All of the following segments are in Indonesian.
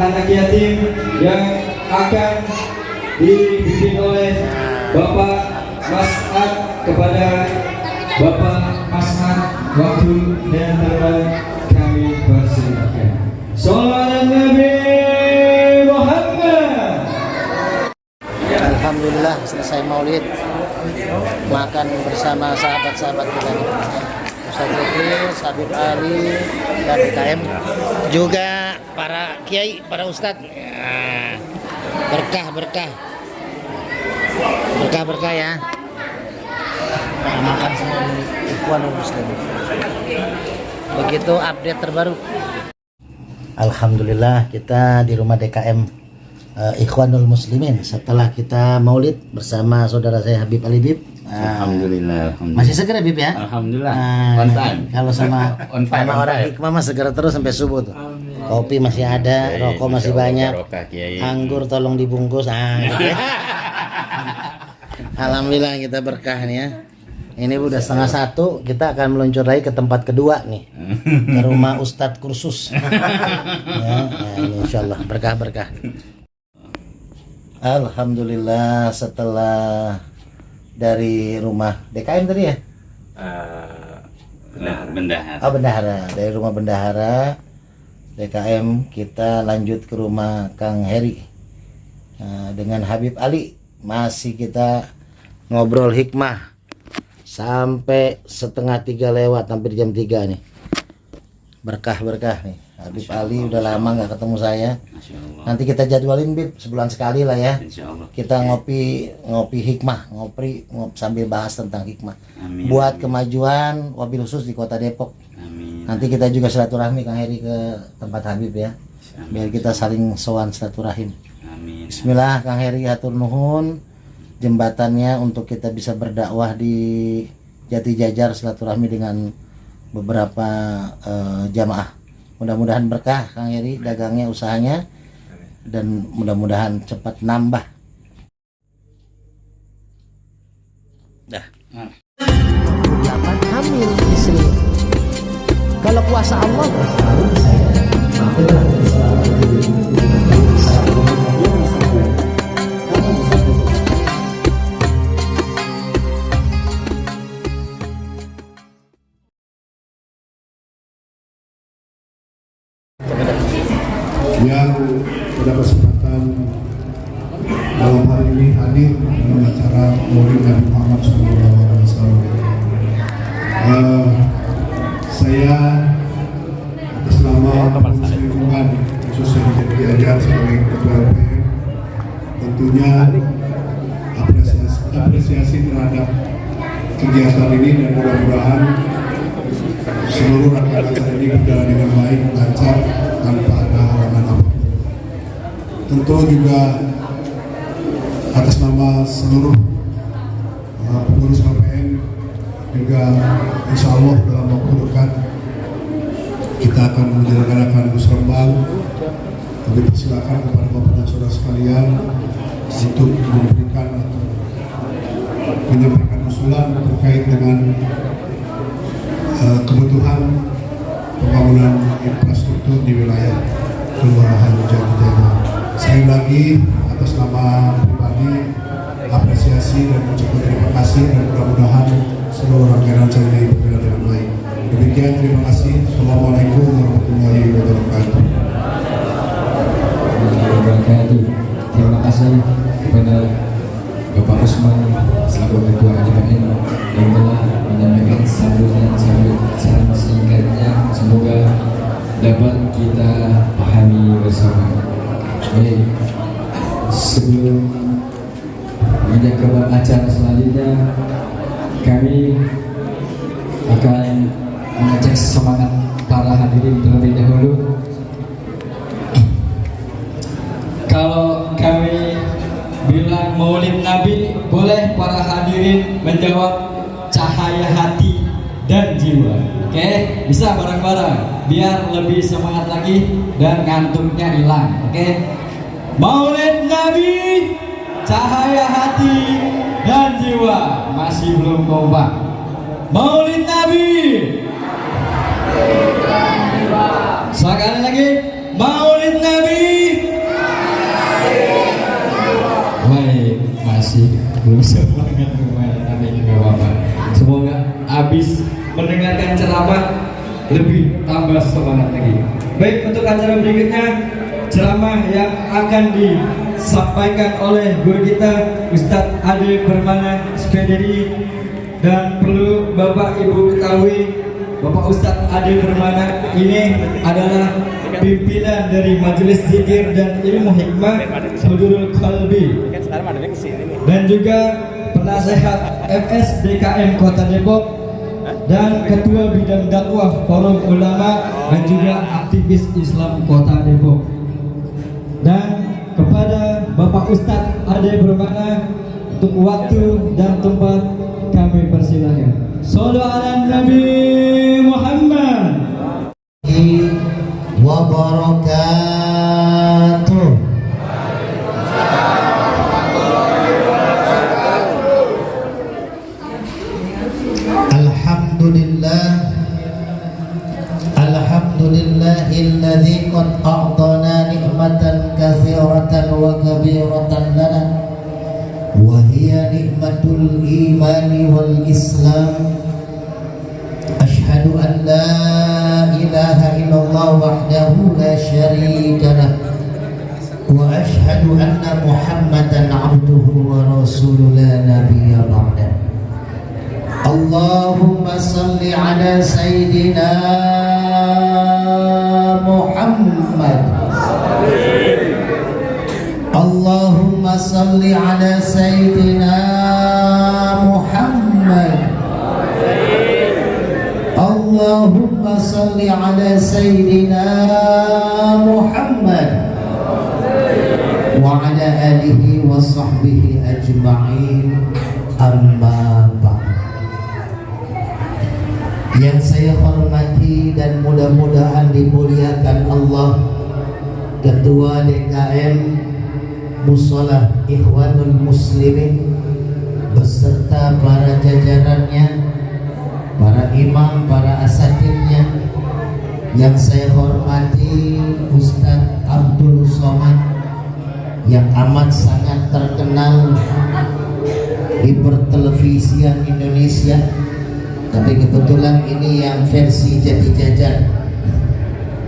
anak yatim yang akan dibimbing oleh Bapak Mas'ad kepada Bapak Mas'ad. Waktu dan tempat kami persilakan. Shallallahu Nabi Muhammad. Alhamdulillah selesai maulid, makan bersama sahabat-sahabat kita, Ustaz Idris, Habib Ali, dan KM, juga para kiai, para ustadz. Berkah ya. Makan semua di Ikhwanul Muslimin. Begitu update terbaru. Alhamdulillah kita di rumah DKM Ikhwanul Muslimin setelah kita maulid bersama saudara saya Habib Ali Bib. Alhamdulillah. Masih segar ya Bib ya? Alhamdulillah. On time. Kalau sama orang hikmah mah segar terus sampai subuh tuh. Kopi masih ada, rokok masih banyak. Anggur tolong dibungkus. Gitu ya. Alhamdulillah kita berkah nih ya. Ini udah 12:30, kita akan meluncur lagi ke tempat kedua nih, ke rumah Ustadz kursus. Ya, ini insya Allah berkah. Alhamdulillah setelah dari rumah DKM tadi ya? Bendahara. Oh bendahara, dari rumah bendahara DKM kita lanjut ke rumah Kang Heri dengan Habib Ali. Masih kita ngobrol hikmah sampai 2:30 lewat, hampir jam 3 nih. Berkah nih. Habib Ali udah lama nggak ketemu saya. Nanti kita jadwalin Bib sebulan sekali lah ya. Kita ngopi hikmah, ngopi sambil bahas tentang hikmah. Amin. Buat kemajuan wabil khusus di Kota Depok. Amin. Nanti kita juga silaturahmi Kang Heri ke tempat Habib ya. Biar kita saling sowan silaturahim. Amin. Bismillah Kang Heri hatur nuhun. Jembatannya untuk kita bisa berdakwah di Jati Jajar, silaturahmi dengan beberapa jamaah. Mudah-mudahan berkah Kang Heri dagangnya, usahanya, dan mudah-mudahan cepat nambah. Dah. Hamil istri. Kalau kuasa Allah yang pada kesempatan malam hari ini hadir dalam acara Maulid Nabi Muhammad SAW. Saya atas nama Komisi Lingkungan khususnya Jati Jajar sebagai Ketua LPM tentunya apresiasi terhadap kegiatan ini, dan mudah-mudahan seluruh rangkaian acara ini berjalan dengan baik, lancar, tanpa ada halangan apapun. Tentu juga atas nama seluruh pengurus LPM juga insya Allah dalam waktu dekat kita akan menyelenggarakan musrembang. Kami persilakan kepada Bapak dan Saudara sekalian untuk memberikan atau menyampaikan usulan terkait dengan kebutuhan pembangunan infrastruktur di wilayah Kelurahan Jati Jajar. Sekali lagi atas nama pribadi apresiasi dan ucapan terima kasih, dan mudah-mudahan seluruh rangkaian acara ini berjalan dengan baik. Demikian, terima kasih. Assalamualaikum warahmatullahi wabarakatuh. Terima kasih kepada Bapak Usman selaku Ketua LPM yang telah menyampaikan sambutan salam singkatnya, semoga dapat kita pahami bersama. Baik, sebelum kita ke acara selanjutnya, kami akan mengecek semangat para hadirin terlebih dahulu. Kalau kami bilang Maulid Nabi, boleh para hadirin menjawab cahaya hati dan jiwa. Oke, bisa bareng-bareng biar lebih semangat lagi dan ngantuknya hilang. Oke, Maulid Nabi, cahaya hati dan jiwa. Masih belum kompak. Maulid Nabi. Sekali lagi, Maulid Nabi, mendengarkan ceramah lebih tambah semangat lagi. Baik, untuk acara berikutnya ceramah yang akan disampaikan oleh guru kita Ustadz Ade Permana SPDI, dan perlu Bapak Ibu ketahui Bapak Ustadz Ade Permana ini adalah pimpinan dari Majelis Zikir dan Ilmu Hikmah Hudurul Qalbi dan juga penasehat FSDKM Kota Depok dan Ketua Bidang Dakwah Forum Ulama dan juga aktivis Islam Kota Depok. Dan kepada Bapak Ustadz Ade Permana untuk waktu dan tempat kami persilahkan. Shallallahu ala Nabi Muhammad wa barakatuh. Alhamdulillahilladzi qad a'tana ni'matan katsiratan wa kabiratan lana wa hiya ni'matul imani wal islam. Ashhadu an la ilaha illallah wahdahu la syarika lah wa ashhadu anna Muhammadan abduhu wa rasuluhu la nabiyya ba'da. Allahumma salli ala sayyidina Muhammad. Allahumma salli ala sayyidina Muhammad. Allahumma salli ala sayyidina Muhammad wa ala alihi wa sahbihi ajma'in, amma ba'd. Yang saya hormati dan mudah-mudahan dimuliakan Allah, Ketua DKM Musholah Ikhwanul Muslimin beserta para jajarannya, para imam, para asatidnya. Yang saya hormati Ustadz Abdul Somad yang amat sangat terkenal di pertelevisian Indonesia, tapi kebetulan ini yang versi Jati Jajar,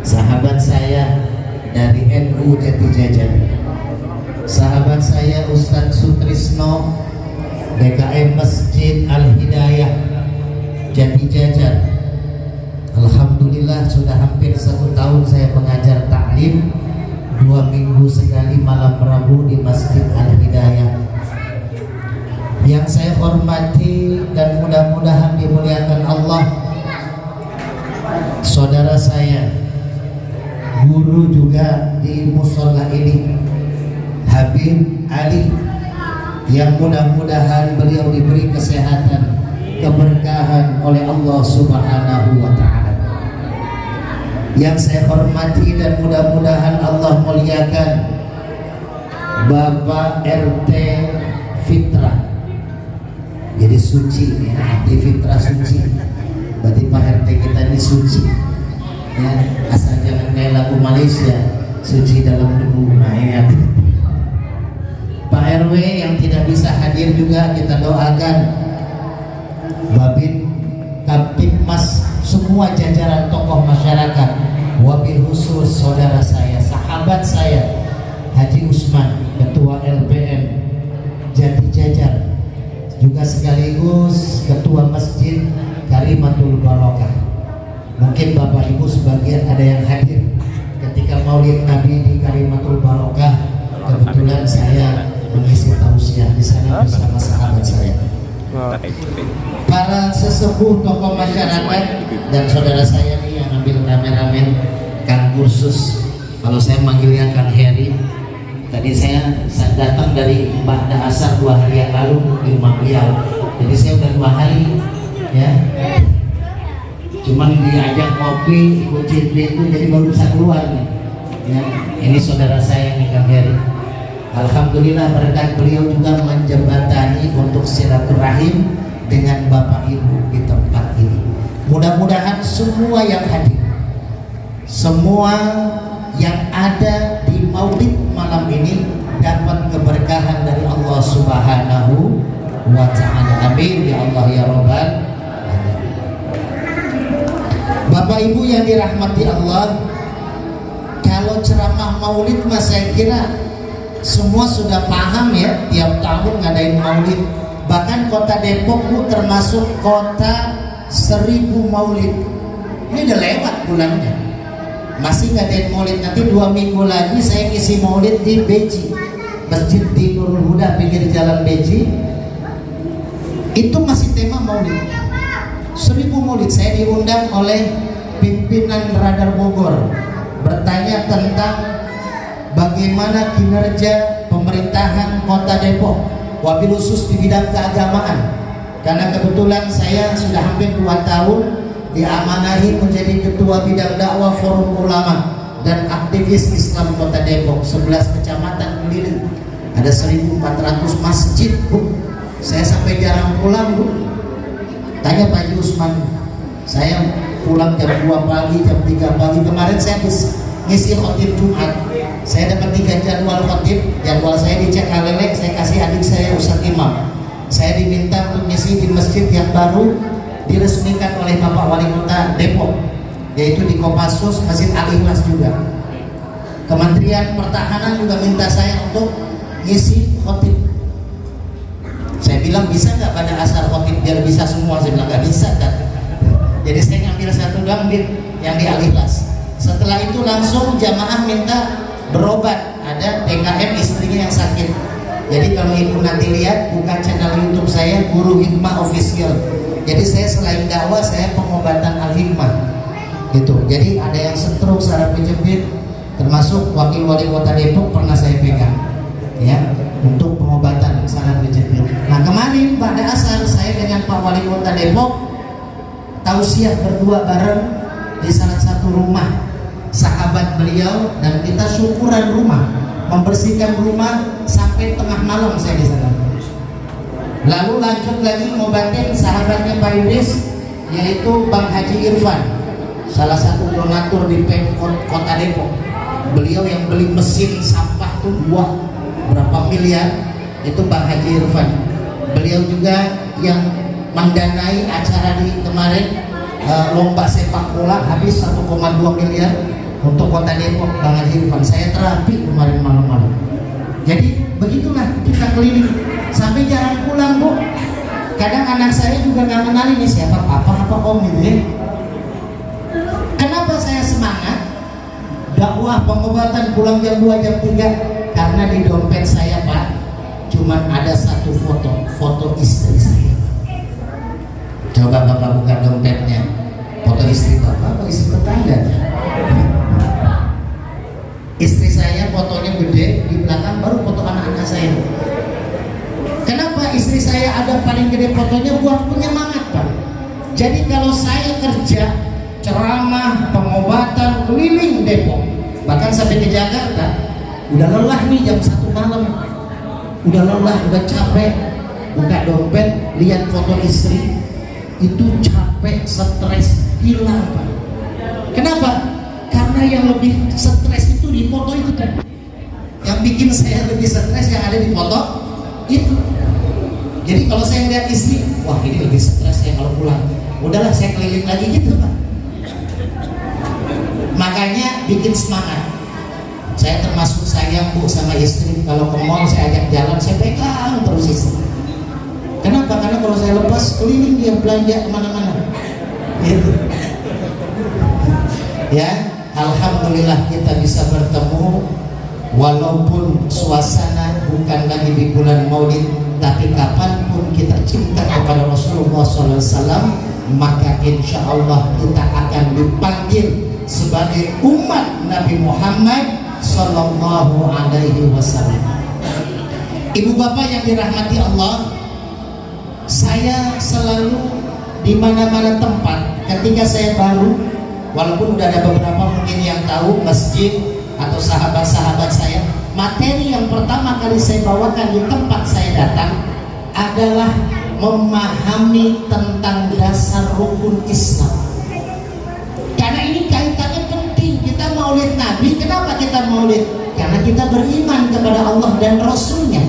sahabat saya dari NU Jati Jajar. Sahabat saya Ustadz Sutrisno DKM Masjid Al-Hidayah Jati Jajar. Alhamdulillah sudah hampir 1 tahun saya mengajar taklim, 2 minggu sekali malam Rabu di Masjid Al-Hidayah. Yang saya hormati dan mudah-mudahan dimuliakan Allah, saudara saya, guru juga di musola ini, Habib Ali, yang mudah-mudahan beliau diberi kesehatan, keberkahan oleh Allah Subhanahu wa Ta'ala. Yang saya hormati dan mudah-mudahan Allah muliakan Bapak RT Fitrah. Jadi suci ya, di fitrah suci. Berarti Pak RT kita ini suci ya, asal jangan kayak lagu Malaysia, suci dalam debu. Nah ini hati. Pak RW yang tidak bisa hadir juga kita doakan, Babin Kaptipmas, semua jajaran tokoh masyarakat, wabil khusus saudara saya, sahabat saya Haji Usman, Ketua LPM Jati Jajar, juga sekaligus Ketua Masjid Karimatul Barokah. Mungkin Bapak Ibu sebagian ada yang hadir ketika Maulid Nabi di Karimatul Barokah. Kebetulan saya mengisi tausiah di sana bersama sahabat saya. Para sesepuh tokoh masyarakat dan saudara saya nih yang ambil kameramen, Kang Kursus, kalau saya manggilnya Kang Heri. Tadi saya datang dari Ba'da Asar 2 hari yang lalu di rumah beliau. Jadi saya udah 2 hari ya. Cuman diajak kopi, ikut cinta itu jadi baru bisa keluar nih. Ya, ini saudara saya nih Kang Heri. Alhamdulillah berkat beliau juga menjembatani untuk silaturahim dengan Bapak Ibu di tempat ini. Mudah-mudahan semua yang hadir, semua yang ada di maulid malam ini dapat keberkahan dari Allah Subhanahu wa Ta'ala. Amin ya Allah ya Rabbal alamin. Bapak Ibu yang dirahmati Allah, kalau ceramah maulid mah saya kira semua sudah paham ya, tiap tahun ngadain maulid. Bahkan kota Depok Bu termasuk kota 1000 maulid. Ini udah lewat bulannya, masih ngadain maulid. Nanti 2 minggu lagi saya ngisi maulid di Beji, Masjid di Nurul Huda pinggir jalan Beji. Itu masih tema maulid, 1000 maulid. Saya diundang oleh pimpinan Radar Bogor bertanya tentang bagaimana kinerja pemerintahan Kota Depok, wabil khusus di bidang keagamaan. Karena kebetulan saya sudah hampir 2 tahun diamanahi menjadi ketua bidang dakwah Forum Ulama dan aktivis Islam Kota Depok. 11 kecamatan keliling, ada 1400 masjid Bu. Saya sampai jarang pulang Bu. Tanya Pak Haji Usman, saya pulang jam 2 pagi, jam 3 pagi. Kemarin saya ngisi khotib Jumat, saya dapat 3 jadwal khotib. Jadwal saya dicek Kalelek, saya kasih adik saya Ustadz Imam. Saya diminta untuk ngisi di masjid yang baru diresmikan oleh Bapak Wali Kota Depok, yaitu di Kopassus, Masjid Al-Ikhlas juga. Kementerian Pertahanan juga minta saya untuk ngisi khotib. Saya bilang bisa nggak pada asar khotib biar bisa semua? Saya bilang nggak bisa kan. Jadi saya ngambil 1 doang yang di Al-Ikhlas. Setelah itu langsung jamaah minta berobat, ada TKM istrinya yang sakit. Jadi kalau ibu nanti lihat, buka channel YouTube saya Guru Hikmah Official. Jadi saya selain dakwah, saya pengobatan Al-Hikmah gitu. Jadi ada yang stroke, saraf kejepit, termasuk wakil wali kota Depok pernah saya pegang ya, untuk pengobatan saraf kejepit. Nah kemarin pada asar saya dengan Pak Wali Kota Depok tausiah berdua bareng di salah satu rumah sahabat beliau, dan kita syukuran rumah, membersihkan rumah sampai tengah malam saya di sana. Lalu lanjut lagi ngobatin sahabatnya Pak Idris, yaitu Bang Haji Irfan, salah satu donatur di Pemkot Kota Depok. Beliau yang beli mesin sampah tuh berapa miliar, itu Bang Haji Irfan. Beliau juga yang mendanai acara di kemarin lomba sepak bola habis 1,2 miliar untuk Kota Depok, Bang Haji Irfan. Saya terapi kemarin malam-malam. Jadi begitulah kita keliling sampai jarang pulang Bu. Kadang anak saya juga nggak kenal ini siapa apa om gitu ya. Kenapa saya semangat dakwah pengobatan pulang jam 2 jam 3? Karena di dompet saya Pak cuman ada 1 foto istri saya. Coba Bapak buka dompetnya, foto istri Bapak atau istri tetangga? Istri saya fotonya gede, di belakang baru foto anak-anak saya. Kenapa istri saya ada paling gede fotonya? Buat penyemangat Pak. Jadi kalau saya kerja, ceramah, pengobatan, keliling Depok, bahkan sampai ke Jakarta, udah lelah nih jam 1 malam, udah lelah, udah capek, buka dompet, lihat foto istri, itu capek, stres, hilang Pak. Kenapa? Karena yang lebih stres itu di foto itu kan. Yang bikin saya lebih stres yang ada di foto itu. Jadi kalau saya lihat istri, wah ini lebih stres saya kalau pulang. Udahlah saya keliling lagi gitu Pak. Makanya bikin semangat. Saya termasuk sayang Bu sama istri. Kalau ke mall saya ajak jalan, saya pegang terus istri. Kenapa? Karena kalau saya lepas keliling dia belanja kemana-mana. Gitu. Ya, alhamdulillah kita bisa bertemu walaupun suasana bukan lagi di bulan Maulid, tapi kapanpun kita cinta kepada Rasulullah SAW, maka insya Allah kita akan dipanggil sebagai umat Nabi Muhammad Sallallahu Alaihi Wasallam. Ibu bapak yang dirahmati Allah, saya selalu di mana-mana tempat ketika saya baru, walaupun udah ada beberapa mungkin yang tahu masjid atau sahabat-sahabat saya, materi yang pertama kali saya bawakan di tempat saya datang adalah memahami tentang dasar rukun Islam. Karena ini kaitannya penting. Kita maulid Nabi, kenapa kita maulid? Karena kita beriman kepada Allah dan Rasulnya.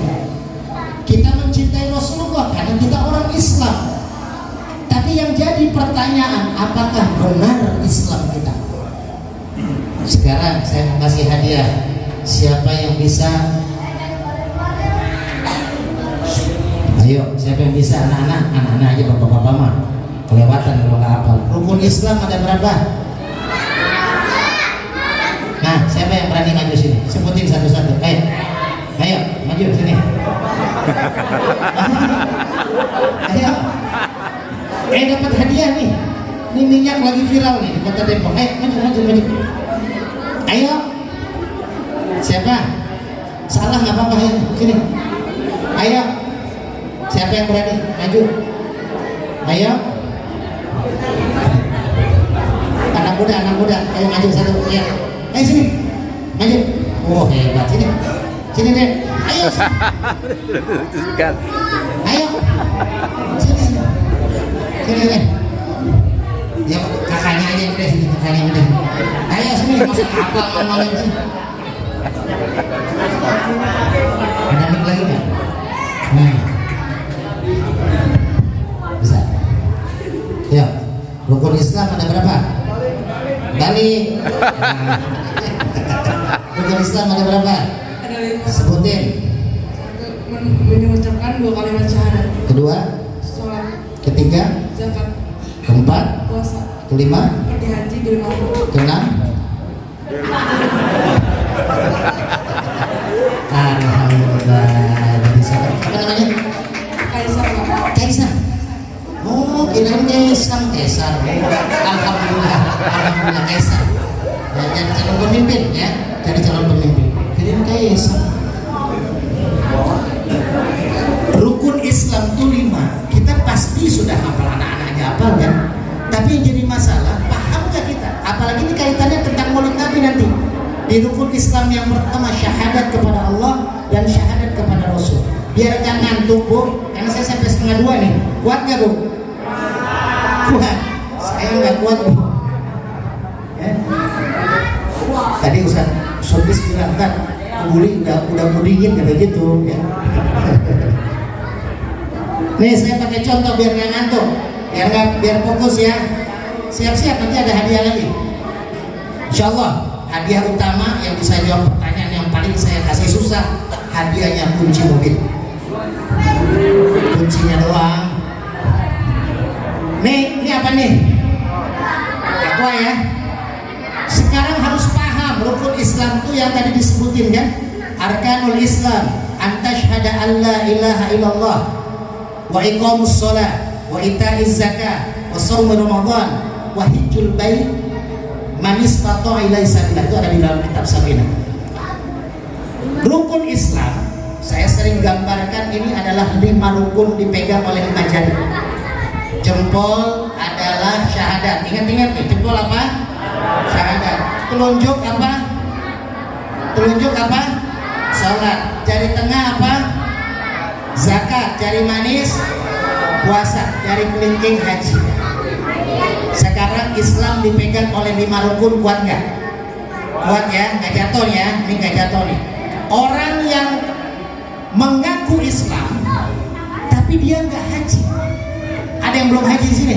Kita mencintai Rasulullah karena kita orang Islam. Tapi yang jadi menjadi pertanyaan, apakah benar Islam kita? Sekarang saya mau kasih hadiah. Siapa yang bisa? Ayo, siapa yang bisa? Anak-anak aja, bapak-bapak mah kelewatan kalau nggak hafal. Rukun Islam ada berapa? Nah, siapa yang berani maju sini? Sebutin satu-satu. Ayo, maju sini. Ayo. Dapat hadiah nih. Ini minyak lagi viral nih di Kota Depok. Maju. Ayo. Siapa? Salah nggak apa-apa ya. Sini. Ayo. Siapa yang berani? Maju. Ayo. Anak muda. Ayo maju satu. Ya. Ayo sini. Maju. Oh hebat sini. Sini deh. Ayo. Ayo. Sini. Sini deh. Ya kakaknya aja yang udah sini, kakaknya udah. Ayo sini, masa apa ngomongin sini. Ada mic lagi nggak? Bisa. Ya, rukun Islam ada berapa? Balik. Rukun Islam ada berapa? Ada 5. Sebutin. Mengucapkan 2 kalimat syahadat. Kedua, Sholat, ketiga, zakat, keempat, puasa, kelima, pergi haji di 50. keenam. Alhamdulillah. Jadi salah. Apa namanya? Kaisar Pak. Kaisar. Oh, kirain Kaisar. Alhamdulillah Kaisar. Ya, jadi calon pemimpin ya. Jadi calon pemimpin. Kirain Kaisar. Rukun Islam itu 5. Kita pasti sudah hafal, anak-anaknya hafal kan? Tapi yang jadi masalah, paham nggak kita? Apalagi ini kaitannya tentang Maulid Nabi nanti. Di rukun Islam yang pertama syahadat kepada Allah dan syahadat kepada Rasul. Biar jangan ngantuk Bu, karena saya sampai 1:30 nih. Kuat nggak Bu? Kuat. Saya nggak kuat Bu. Ya. Tadi Ustaz Sobis bilang kan, Buli udah dingin kata gitu. Ya. Nih saya pakai contoh biar nggak ngantuk, biar fokus ya. Siap-siap nanti ada hadiah lagi. Insya Allah hadiah utama yang bisa jawab pertanyaan yang paling saya kasih susah, hadiahnya kunci mobil. Kuncinya doang. Nih, ini apa nih? Takwa ya. Sekarang harus paham rukun Islam itu yang tadi disebutin kan? Arkanul Islam, antashhada an la ilaha illallah, wa iqamus shalah, wa ita'iz zakah, wa shaum Ramadan, wa hajjul bait, man istata'a ilaihi sabila. Itu ada di dalam kitab Safinah. Rukun Islam, saya sering gambarkan ini adalah 5 rukun dipegang oleh 5 jari. Jempol adalah syahadat. Ingat-ingat nih, jempol apa? Syahadat. Telunjuk apa? Telunjuk apa? Salat. Jari tengah apa? Zakat. Jari manis puasa. Jari kelingking haji. Sekarang Islam dipegang oleh 5 rukun, kuat nggak? Kuat ya, nggak jatuh ya. Ini nggak jatuh nih. Orang yang mengaku Islam tapi dia nggak haji. Ada yang belum haji di sini?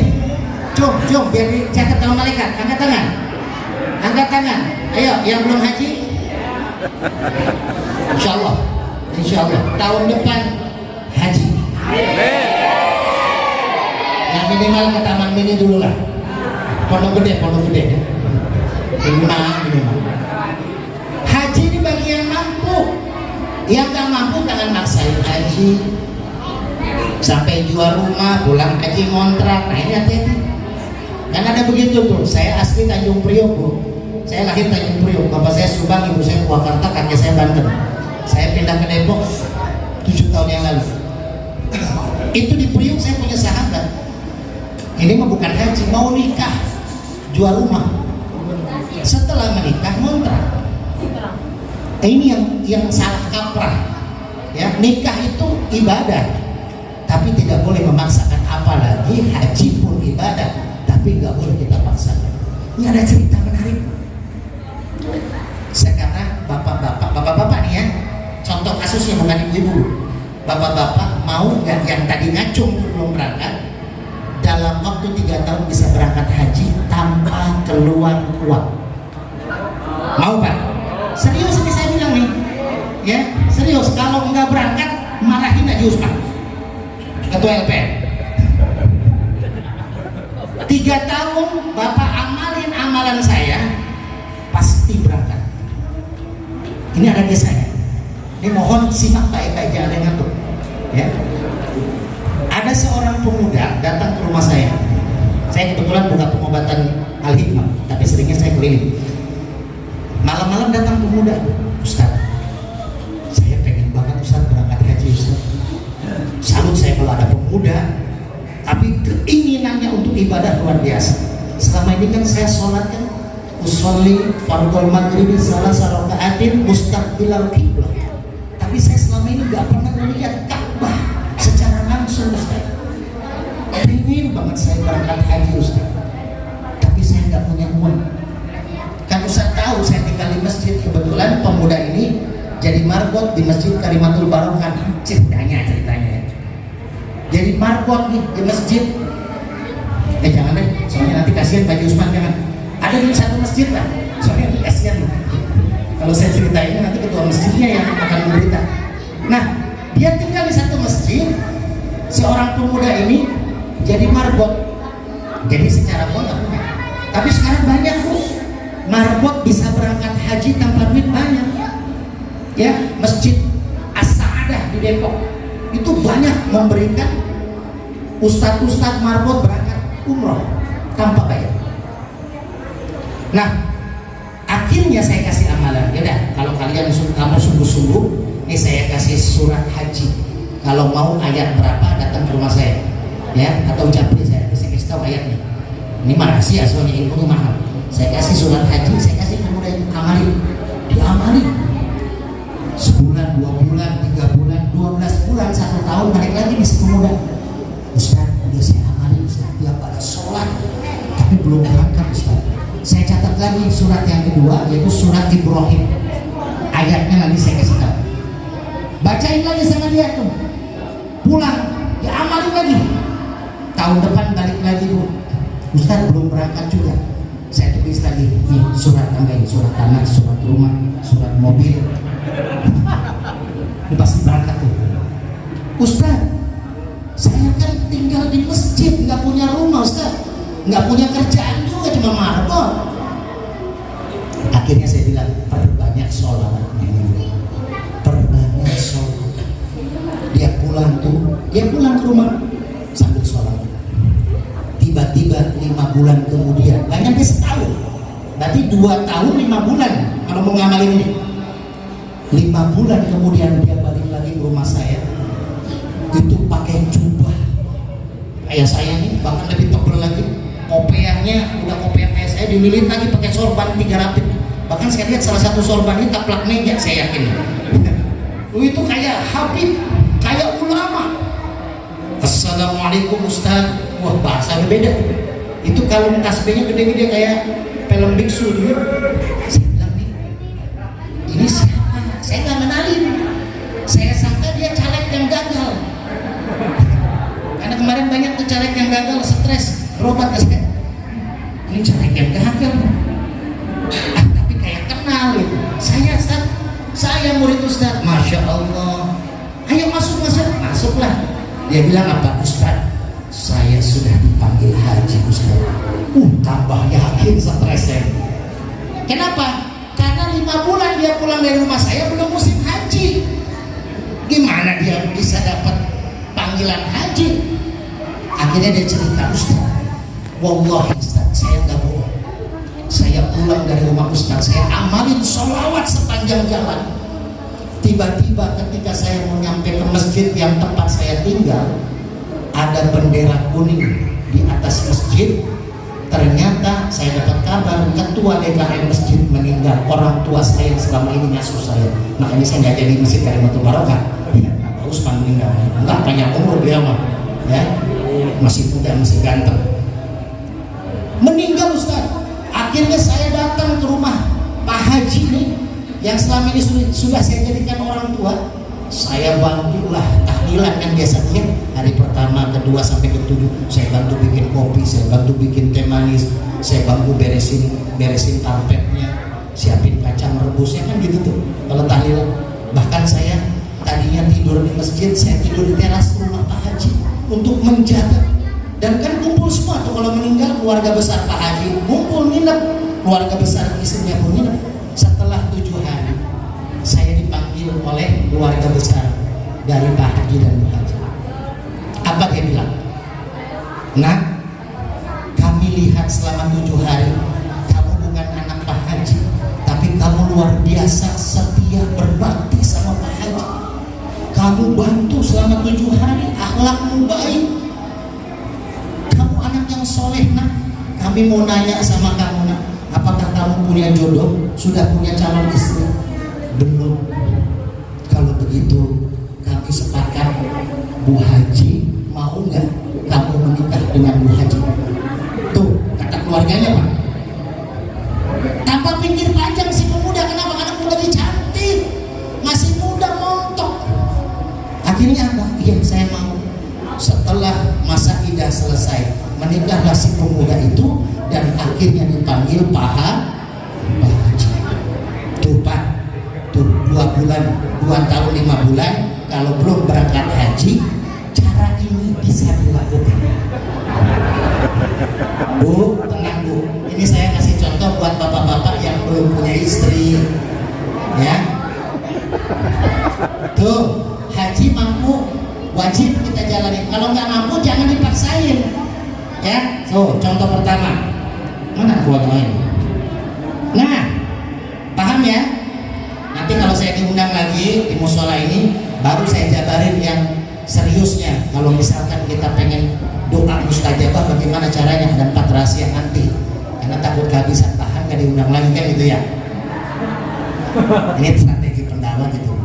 Jom, biar dicatat sama malaikat. Angkat tangan. Angkat tangan. Ayo, yang belum haji. Insya Allah tahun depan haji. Yang minimal ke Taman Mini dulu lah. Pondok gede. Minimal. Haji ini bagi yang mampu. Yang nggak mampu jangan maksain haji. Sampai jual rumah, pulang haji ngontrak. Nah ini hati-hati. Kan ada begitu tuh. Saya asli Tanjung Priok Bu. Saya lahir Tanjung Priok. Bapak saya Subang, ibu saya Purwakarta, kakek saya Banten. Saya pindah ke Depok 7 tahun yang lalu. Itu di Priok saya punya sahabat. Ini mah bukan haji, mau nikah, jual rumah. Setelah menikah ngontrak. Ini yang salah kaprah. Ya, nikah itu ibadah, tapi tidak boleh memaksakan. Apalagi haji pun ibadah, tapi nggak boleh kita paksakan. Ini ada cerita menarik. Sekarang bapak-bapak nih ya, contoh kasusnya bukan ibu-ibu. Bapak-bapak mau nggak yang tadi ngacung belum berangkat, dalam waktu 3 tahun bisa berangkat haji tanpa keluar uang. Mau Pak? Serius ini saya bilang nih, ya serius. Kalau nggak berangkat marahin Haji Usman, ketua LPM. 3 tahun Bapak amalin amalan saya, pasti berangkat. Ini ada kisahnya. Ini mohon simak baik-baik, jangan ada yang ngatur. Ya. Ada seorang pemuda datang ke rumah saya. Saya kebetulan buka pengobatan Al-Hikmah, tapi seringnya saya keliling. Malam-malam datang pemuda, Ustaz, saya pengen banget Ustaz berangkat haji Ustaz. Salut saya kalau ada pemuda, tapi keinginannya untuk ibadah luar biasa. Selama ini kan saya sholat kan, usolli fardhul maghrib salah rakaatin mustaqbilal qiblah. Tapi saya selama ini nggak pernah melihat Ka'bah secara langsung Ustaz. Pengen banget saya berangkat haji Ustaz, tapi saya nggak punya uang. Kan Ustaz tahu saya tinggal di masjid, kebetulan pemuda ini jadi marbot di Masjid Karimatul Barokah. Ceritanya ya. Jadi marbot nih di masjid. Jangan deh, soalnya nanti kasihan Pak Usman, jangan. Ada di satu masjid lah, soalnya kasihan. Kalau saya ceritain nanti ketua masjidnya yang akan menderita. Nah, dia tinggal di satu masjid. Seorang pemuda ini jadi marbot. Jadi secara uang nggak punya. Tapi sekarang banyak kok marbot bisa berangkat haji tanpa duit banyak. Ya, Masjid As-Sa'adah di Depok itu banyak memberikan ustadz-ustadz marbot berangkat umroh tanpa bayar. Nah, akhirnya saya kasih amalan. Ya udah, kalau kalian kamu sungguh-sungguh, ini saya kasih surat haji. Kalau mau ayat berapa datang ke rumah saya, ya, atau japri saya kasih tahu ayatnya. Ini mah rahasia, soalnya ilmu mahal. Saya kasih surat haji, saya kasih pemuda itu amalin, diamalin. Sebulan, 2 bulan, 3 bulan, 12 bulan, 1 tahun, balik lagi di pemuda. Ustaz, udah saya amalin Ustaz, tiap pada sholat, tapi belum berangkat Ustaz. Saya catat lagi surat yang kedua, yaitu surat Ibrahim. Ayatnya nanti saya kasih tahu. Bacain lagi sama dia tuh. Pulang, ya amalin lagi. Tahun depan balik lagi Bu. Ustaz belum berangkat juga. Saya tulis lagi, nih surat tambahin, surat tanah, surat rumah, surat mobil. Ini pasti berangkat tuh. Ustaz, saya kan tinggal di masjid, nggak punya rumah Ustaz, nggak punya kerjaan juga, cuma marbot. Akhirnya saya bilang, perbanyak sholawatnya, perbanyak sholat. Dia pulang ke rumah sambil sholat. Tiba-tiba 5 bulan kemudian, banyaknya setahun, berarti 2 tahun 5 bulan kalau mau ngamalin ini. 5 bulan kemudian dia balik lagi ke rumah saya, itu pakai jubah kayak saya nih, bahkan lebih tebal lagi, kopiahnya udah kopiah kayak saya, dililit lagi pakai sorban 3 lapis. Bahkan saya lihat salah satu sorban ini taplak meja, saya yakin. Itu kayak Habib, kayak ulama. Assalamualaikum Ustaz. Wah, bahasanya beda. Itu kalung tasbihnya gede-gede kayak film biksu dulu. Saya bilang nih, ini siapa? Saya nggak kenalin. Saya sangka dia caleg yang gagal. Karena kemarin banyak tuh caleg yang gagal, stres, berobat ke saya. Ini caleg yang gagal. Tapi kayak kenal gitu. Saya murid Ustaz. Masya Allah. Ayo masuklah. Dia bilang apa? Ustaz, saya sudah dipanggil haji Ustaz. Tambah yakin stresnya. Kenapa? Karena 5 bulan dia pulang dari rumah saya belum musim haji. Gimana dia bisa dapat panggilan haji? Akhirnya dia cerita, Ustaz, wallahi Ustaz, saya nggak bohong. Saya pulang dari rumah Ustaz, saya amalin sholawat sepanjang jalan. Tiba-tiba ketika saya mau nyampe ke masjid yang tempat saya tinggal, ada bendera kuning di atas masjid. Ternyata saya dapat kabar ketua DKM masjid meninggal, orang tua saya yang selama ini ngasuh saya. Makanya saya nggak jadi Masjid Karimatul Barokah. Ya, Pak Usman meninggal, nggak panjang umur beliau mah, ya masih muda, masih ganteng. Meninggal Ustaz. Akhirnya saya datang ke rumah Pak Haji nih, yang selama ini sudah saya jadikan orang tua. Saya bantulah panggilan kan biasanya hari pertama, kedua sampai ketujuh saya bantu bikin kopi, saya bantu bikin teh manis, saya bantu beresin karpetnya, siapin kacang rebusnya kan gitu tuh kalau tahlilan. Bahkan saya tadinya tidur di masjid, saya tidur di teras rumah Pak Haji untuk menjaga. Dan kan kumpul semua tuh kalau meninggal, keluarga besar Pak Haji kumpul nginep, keluarga besar istrinya pun nginep. Setelah 7 hari saya dipanggil oleh keluarga besar dari Pak Haji dan Bu Haji. Apa dia bilang? Nah, kami lihat selama 7 hari kamu bukan anak Pak Haji, tapi kamu luar biasa setia berbakti sama Pak Haji. Kamu bantu selama 7 hari, akhlakmu baik, kamu anak yang soleh. Nak, kami mau nanya sama kamu, nak, apakah kamu punya jodoh? Sudah punya calon istri? Belum. Kalau begitu kami sepakat, Bu Haji mau nggak kamu menikah dengan Bu Haji? Tuh kata keluarganya, Pak. Tanpa pikir panjang si pemuda, kenapa? Karena lagi cantik, masih muda, montok. Akhirnya apa? Iya, saya mau. Setelah masa idah selesai, menikahlah si pemuda itu dan akhirnya dipanggil Pak Haji. Tuh Pak, tuh 2 bulan, 2 tahun 5 bulan kalau belum berangkat haji, cara ini bisa dilakukan. Bu, tenang Bu, ini saya kasih contoh buat bapak-bapak yang belum punya istri, ya. Tuh, haji mampu, wajib kita jalani. Kalau nggak mampu jangan dipaksain, ya. So, contoh pertama, mana keluarga ini? Nah, paham ya? Nanti kalau saya diundang lagi di musola ini, baru saya jabarin yang seriusnya. Kalau misalkan kita pengen doa mustajabah, bagaimana caranya, dan 4 rahasia nanti. Karena takut kehabisan bahan, gak diundang lagi kan gitu ya. Ini strategi pendakwah gitu.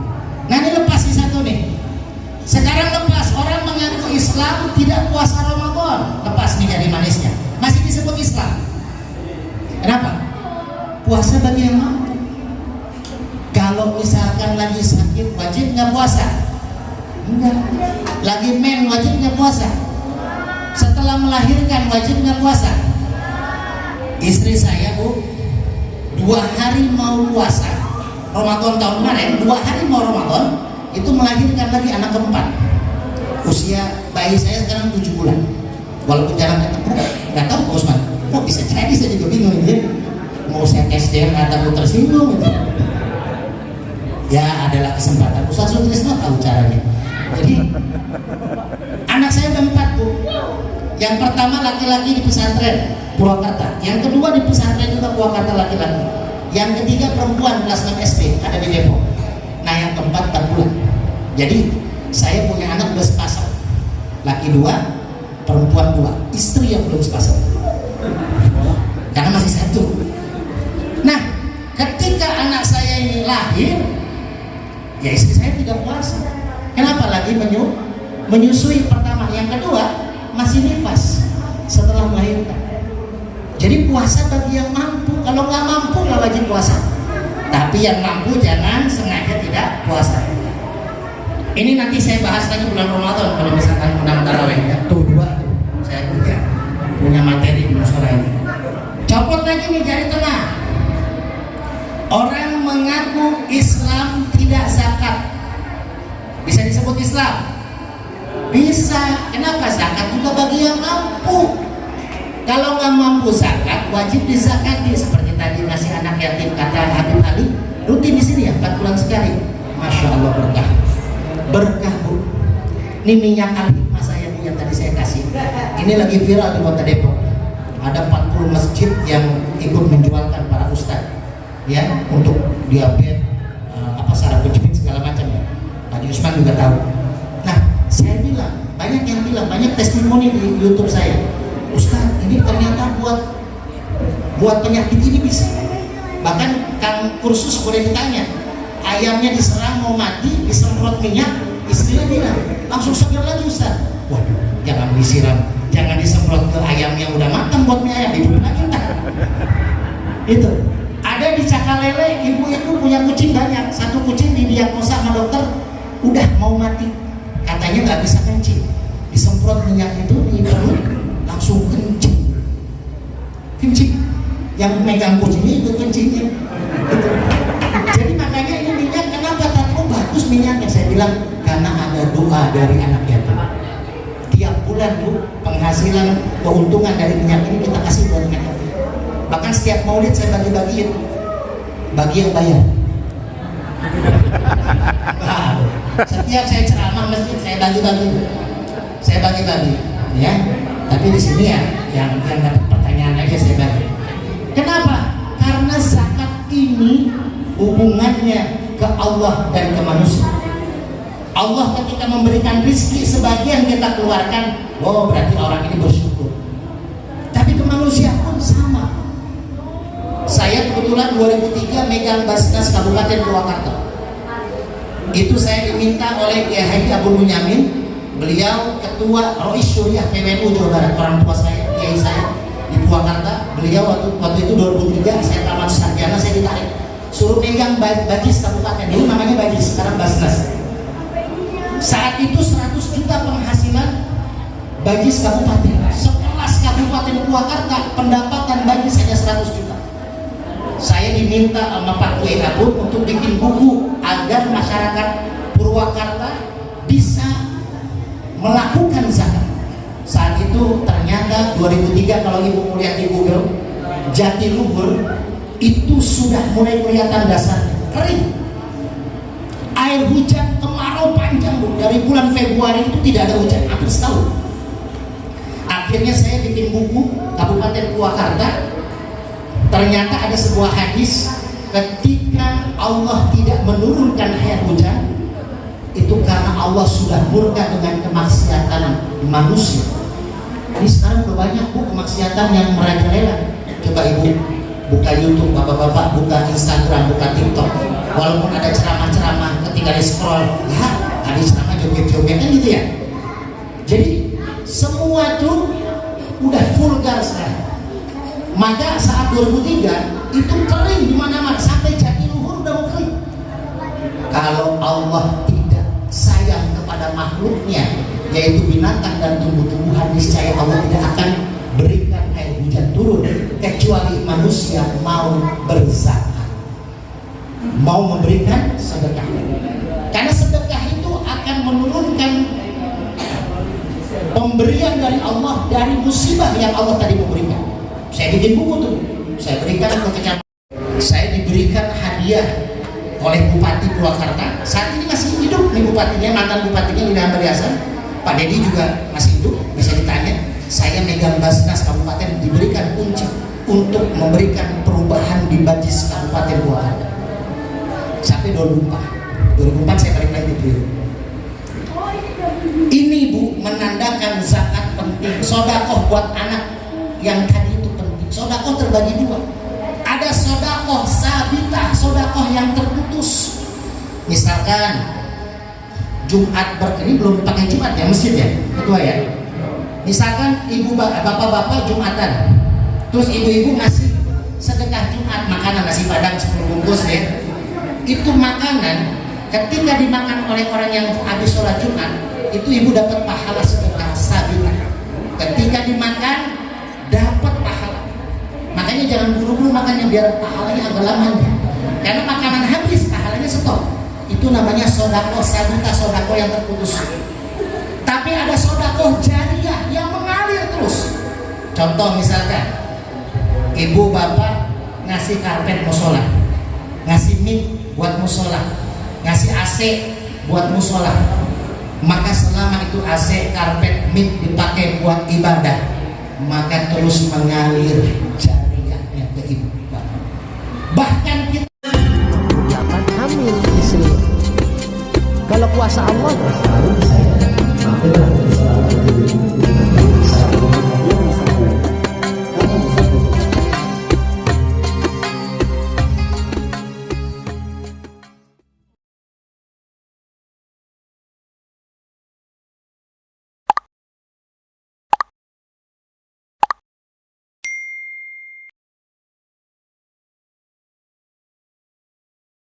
Nah ini lepas nih satu nih. Sekarang lepas orang mengaku Islam tidak puasa Ramadan, lepas nih jadi manisnya, masih disebut Islam. Kenapa? Puasa bagi yang mampu. Kalau misalkan lagi sakit wajib nggak puasa? Enggak. Lagi men wajib nggak puasa? Setelah melahirkan wajib nggak puasa? Istri saya Bu, 2 hari mau puasa Ramadan tahun kemarin, 2 hari mau Ramadan itu melahirkan lagi anak keempat. Usia bayi saya sekarang 7 bulan. Walaupun jalan nggak tahu Pak Usman, kok bisa jadi, saya juga bingung gitu. Mau saya tes DNA atau tersinggung gitu. Ya adalah kesempatan. Ustaz Sutrisno tahu caranya. Jadi anak saya ada 4 Bu. Yang pertama laki-laki di pesantren Purwakarta, yang kedua di pesantren juga Purwakarta laki-laki, yang ketiga perempuan kelas 6 SD ada di Depok. Nah yang keempat 4 bulan. Jadi saya punya anak udah sepasang, laki 2, perempuan 2, istri yang belum sepasang karena masih 1. Nah ketika anak saya ini lahir, ya istri saya tidak puasa. Kenapa? Lagi menyusui pertama, yang kedua masih nifas setelah melahirkan. Jadi puasa bagi yang mampu. Kalau nggak mampu nggak wajib puasa. Tapi yang mampu jangan sengaja tidak puasa. Ini nanti saya bahas lagi bulan Ramadan kalau misalkan undang tarawih ya. Tuh 2 tuh saya punya materi di musola ini. Copot lagi nih jari tengah. Orang mengaku Islam tidak zakat, bisa disebut Islam? Bisa. Kenapa? Zakat juga bagi yang mampu. Kalau nggak mampu zakat, wajib dizakati. Seperti tadi ngasih anak yatim, kata Habib Ali, rutin di sini ya, 4 bulan sekali. Masya Allah berkah. Berkah Bu. Ini minyak al-hikmah saya Bu yang tadi saya kasih. Ini lagi viral di Kota Depok. Ada 40 masjid yang ikut menjualkan para ustadz, ya, untuk diabetes, saraf kejepit segala macam ya. Haji Usman juga tahu. Nah, saya bilang, banyak yang bilang, banyak testimoni di YouTube saya. Ustadz, ini ternyata buat penyakit ini bisa. Bahkan Kang kursus boleh ditanya, ayamnya diserang mau mati, disemprot minyak, istrinya bilang, langsung segar lagi Ustadz. Waduh, jangan disiram, jangan disemprot ke ayam yang udah matang buat mie ayam, hidup lagi entar. Itu. Ada di Cakalele, ibu itu punya kucing banyak. 1 kucing didiagnosa sama dokter udah mau mati katanya nggak bisa kencing, disemprot minyak itu di perut langsung kencing. Yang megang kucingnya itu kencingnya gitu. Jadi makanya ini minyak kenapa tak bagus minyaknya? Saya bilang karena ada doa dari anak yatim. Tiap bulan Bu, penghasilan keuntungan dari minyak ini kita kasih buat anak yatim. Bahkan setiap maulid saya bagi-bagiin, bagi yang bayar. Nah, setiap saya ceramah masjid saya bagi-bagi, ya. Tapi di sini ya, yang dapat pertanyaan aja saya bagi. Kenapa? Karena zakat ini hubungannya ke Allah dan ke manusia. Allah ketika memberikan rezeki sebagian kita keluarkan, oh berarti orang ini bersyukur. Tapi ke manusia pun sama. Saya kebetulan 2003 megang Basnas Kabupaten Purwakarta. Itu saya diminta oleh Kiai Haji Abdul Munyamin, beliau ketua Rois Syuriah PWNU Jawa Barat, orang tua saya, Kiai saya di Purwakarta. Beliau waktu itu 2003 saya tamat sarjana, saya ditarik suruh megang Bajis Kabupaten, dulu namanya Bajis, sekarang Basnas. Saat itu 100 juta penghasilan Bajis Kabupaten, sekelas Kabupaten Purwakarta pendapatan Bajis hanya 100 juta. Saya diminta sama Pak Kiai Abdul untuk bikin buku agar masyarakat Purwakarta bisa melakukan zakat. Saat itu ternyata 2003 kalau ibu mau lihat di Google, Jatiluhur itu sudah mulai kelihatan dasarnya kering. Air hujan kemarau panjang Bu, dari bulan Februari itu tidak ada hujan hampir setahun. Akhirnya saya bikin buku Kabupaten Purwakarta. Ternyata ada sebuah hadis, ketika Allah tidak menurunkan air hujan itu karena Allah sudah murka dengan kemaksiatan manusia. Ini sekarang udah banyak Bu kemaksiatan yang merajalela. Coba ibu buka YouTube, bapak-bapak buka Instagram, buka TikTok, walaupun ada ceramah-ceramah ketika di scroll, ya ada ceramah joget-joget kan gitu ya. Jadi semua tuh udah vulgar sekarang. Maka saat 2003 itu kering di mana-mana, sampai Jatiluhur udah mau kering. Kalau Allah tidak sayang kepada makhluknya, yaitu binatang dan tumbuh-tumbuhan, niscaya Allah tidak akan berikan air hujan turun kecuali manusia mau berzakat, mau memberikan sedekah. Karena sedekah itu akan menurunkan pemberian dari Allah dari musibah yang Allah tadi memberikan. Saya bikin buku tuh, saya berikan ke kecamatan. Saya diberikan hadiah oleh Bupati Purwakarta. Saat ini masih hidup nih bupatinya, mantan bupatinya Lina Hasan. Pak Dedi juga masih hidup, bisa ditanya. Saya megang Basnas Kabupaten, diberikan kunci untuk memberikan perubahan di Bajis Kabupaten Purwakarta. Sampai 2004 saya balik lagi di Priok. Ini Bu menandakan zakat penting. Sodakoh buat anak yang tadi itu penting. Sodakoh terbagi dua. Ada sodakoh sabitah, sodakoh yang terputus. Misalkan Jumat ini belum pakai Jumat ya masjid ya, ketua ya. Misalkan bapak-bapak Jumatan, terus ibu-ibu ngasih sedekah Jumat, makanan nasi padang 10 bungkus ya. Itu makanan ketika dimakan oleh orang yang habis sholat Jumat, itu ibu dapat pahala sedekah sabitah. Ketika dimakan dapat pahala. Makanya jangan buru-buru makannya biar pahalanya agak lama. Karena makanan habis pahalanya stop. Itu namanya sodakoh sabitah, sodakoh yang terputus. Tapi ada sodakoh jariah yang mengalir terus. Contoh misalkan ibu bapak ngasih karpet musola, ngasih mic buat musola, ngasih AC buat musola. Maka selama itu AC, karpet, mic dipakai buat ibadah, maka terus mengalir jariah.